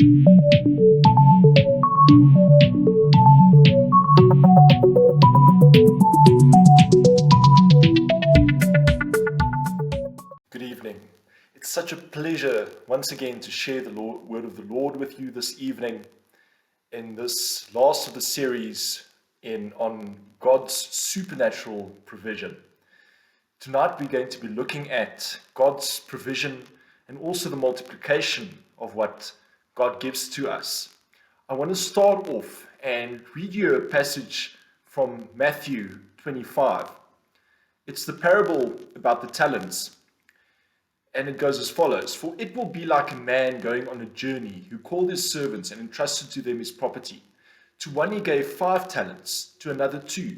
Good evening. It's such a pleasure once again to share the word of the Lord with you this evening in this last of the series on God's supernatural provision. Tonight we're going to be looking at God's provision and also the multiplication of what God gives to us. I want to start off and read you a passage from Matthew 25. It's the parable about the talents. And it goes as follows: For it will be like a man going on a journey who called his servants and entrusted to them his property. To one he gave 5 talents, to another 2,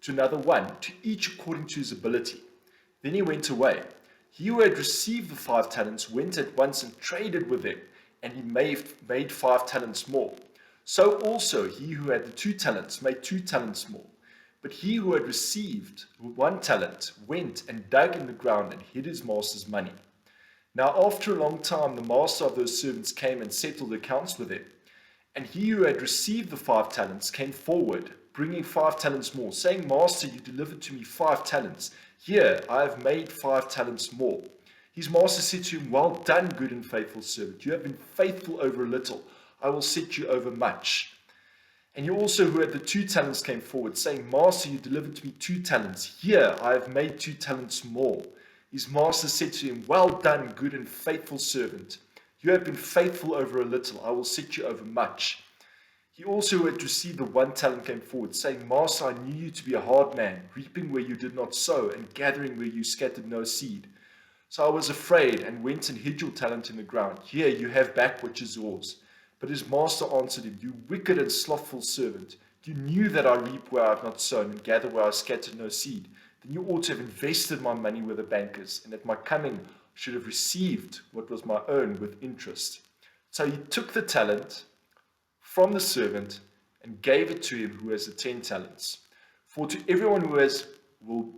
to another 1, to each according to his ability. Then he went away. He who had received the 5 talents went at once and traded with them, and he made 5 talents more. So also he who had the 2 talents made 2 talents more. But he who had received 1 talent went and dug in the ground and hid his master's money. Now after a long time the master of those servants came and settled accounts with them. And he who had received the 5 talents came forward, bringing 5 talents more, saying, Master, you delivered to me 5 talents. Here I have made 5 talents more. His master said to him, Well done, good and faithful servant. You have been faithful over a little. I will set you over much. And he also who had the 2 talents came forward, saying, Master, you delivered to me 2 talents. Here I have made 2 talents more. His master said to him, Well done, good and faithful servant. You have been faithful over a little. I will set you over much. He also who had received the 1 talent came forward, saying, Master, I knew you to be a hard man, reaping where you did not sow, and gathering where you scattered no seed. So I was afraid, and went and hid your talent in the ground. Here you have back what is yours. But his master answered him, You wicked and slothful servant, you knew that I reap where I have not sown, and gather where I scattered no seed. Then you ought to have invested my money with the bankers, and at my coming should have received what was my own with interest. So he took the talent from the servant and gave it to him who has the 10 talents. For to everyone who has will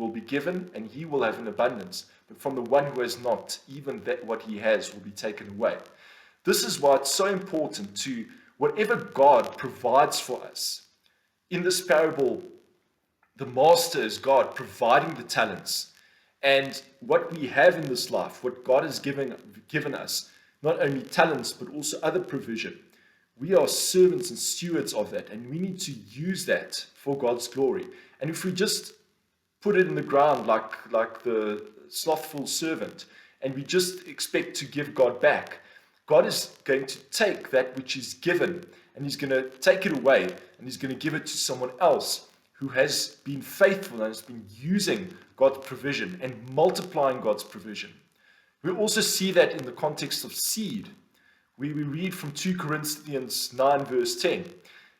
be given, and he will have an abundance. But from the one who has not, even that what he has will be taken away. This is why it's so important to, whatever God provides for us. In this parable, the master is God providing the talents. And what we have in this life, what God has given us, not only talents, but also other provision. We are servants and stewards of that, and we need to use that for God's glory. And if we just put it in the ground like the slothful servant, and we just expect to give God back, God is going to take that which is given, and he's going to take it away, and he's going to give it to someone else who has been faithful and has been using God's provision and multiplying God's provision. We also see that in the context of seed. We read from 2 Corinthians 9 verse 10.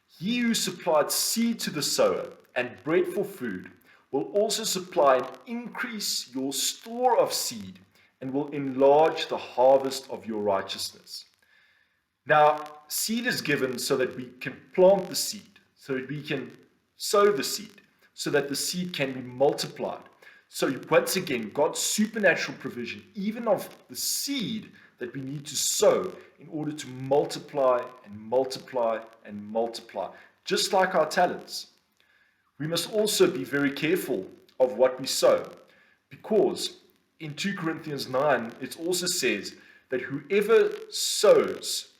He who supplied seed to the sower and bread for food will also supply and increase your store of seed and will enlarge the harvest of your righteousness. Now, seed is given so that we can plant the seed, so that we can sow the seed, so that the seed can be multiplied. So once again, God's supernatural provision, even of the seed that we need to sow in order to multiply and multiply and multiply, just like our talents. We must also be very careful of what we sow, because in 2 Corinthians 9, it also says that whoever sows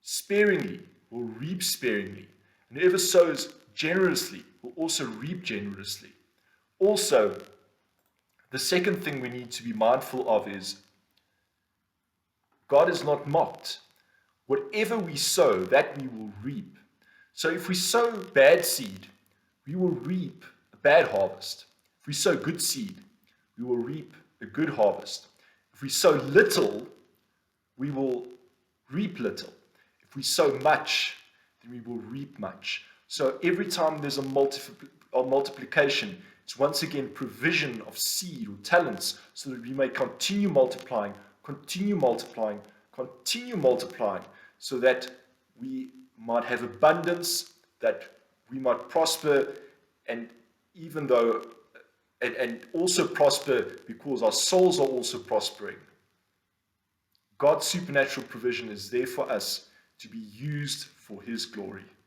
sparingly will reap sparingly, and whoever sows generously will also reap generously. Also, the second thing we need to be mindful of is God is not mocked. Whatever we sow, that we will reap. So if we sow bad seed, we will reap a bad harvest. If we sow good seed, we will reap a good harvest. If we sow little, we will reap little. If we sow much, then we will reap much. So every time there's a multiplication, it's once again provision of seed or talents so that we may continue multiplying, so that we might have abundance, that we might prosper, and even though and also prosper because our souls are also prospering. God's supernatural provision is there for us to be used for His glory.